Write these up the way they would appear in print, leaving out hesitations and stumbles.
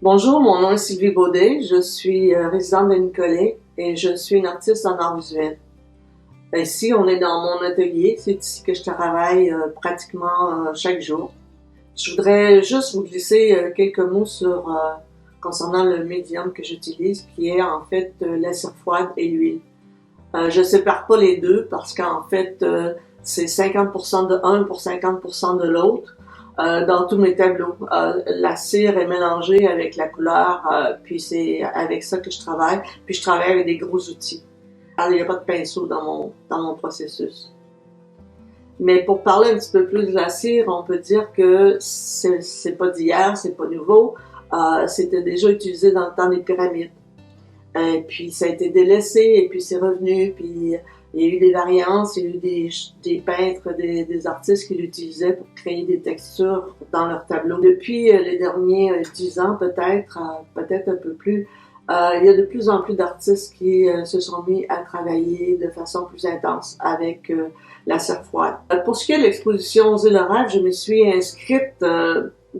Bonjour, mon nom est Sylvie Baudet, je suis résidente de Nicolet et je suis une artiste en art visuel. Ici, on est dans mon atelier, c'est ici que je travaille pratiquement chaque jour. Je voudrais juste vous glisser quelques mots concernant le médium que j'utilise, qui est en fait la cire froide et l'huile. Je sépare pas les deux parce qu'en fait, c'est 50% de un pour 50% de l'autre. Dans tous mes tableaux, la cire est mélangée avec la couleur, puis c'est avec ça que je travaille. Puis je travaille avec des gros outils. Alors, il n'y a pas de pinceau dans mon processus. Mais pour parler un petit peu plus de la cire, on peut dire que c'est pas d'hier, c'est pas nouveau. C'était déjà utilisé dans le temps des pyramides. Puis ça a été délaissé et puis c'est revenu. Puis il y a eu des variantes, il y a eu des peintres, des artistes qui l'utilisaient pour créer des textures dans leurs tableaux. Depuis les derniers 10 ans, peut-être un peu plus, il y a de plus en plus d'artistes qui se sont mis à travailler de façon plus intense avec la cire froide. Pour ce qui est de l'exposition Oser le rêve, je me suis inscrite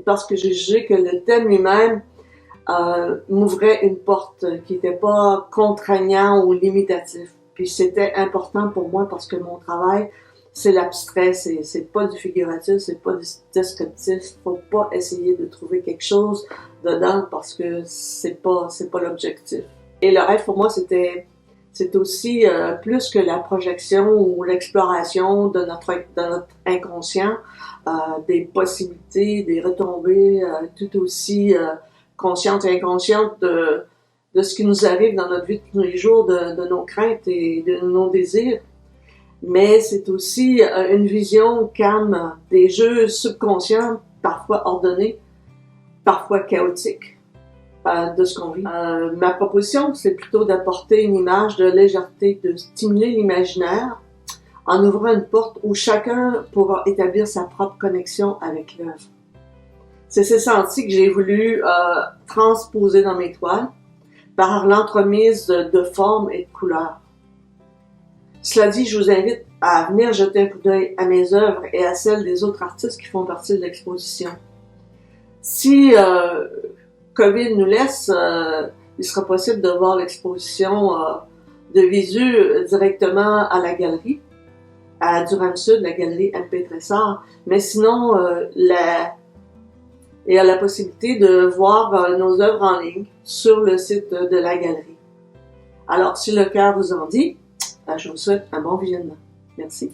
parce que j'ai jugé que le thème lui-même m'ouvrait une porte qui n'était pas contraignant ou limitatif. Puis c'était important pour moi parce que mon travail, c'est l'abstrait, c'est pas du figuratif, c'est pas du descriptif. Faut pas essayer de trouver quelque chose dedans parce que c'est pas l'objectif. Et le rêve pour moi, c'est aussi plus que la projection ou l'exploration de notre inconscient, des possibilités, des retombées, tout aussi consciente et inconsciente de ce qui nous arrive dans notre vie de tous les jours, de nos craintes et de nos désirs. Mais c'est aussi une vision calme des jeux subconscients, parfois ordonnés, parfois chaotiques, de ce qu'on vit. Ma proposition, c'est plutôt d'apporter une image de légèreté, de stimuler l'imaginaire en ouvrant une porte où chacun pourra établir sa propre connexion avec l'œuvre. C'est ces sentis que j'ai voulu transposer dans mes toiles par l'entremise de formes et de couleurs. Cela dit, je vous invite à venir jeter un coup d'œil à mes œuvres et à celles des autres artistes qui font partie de l'exposition. Si COVID nous laisse, il sera possible de voir l'exposition de visu directement à la galerie, à Durham-Sud, la galerie MP Tressard. Mais sinon, il y a la possibilité de voir nos œuvres en ligne sur le site de la galerie. Alors, si le cœur vous en dit, je vous souhaite un bon visionnement. Merci.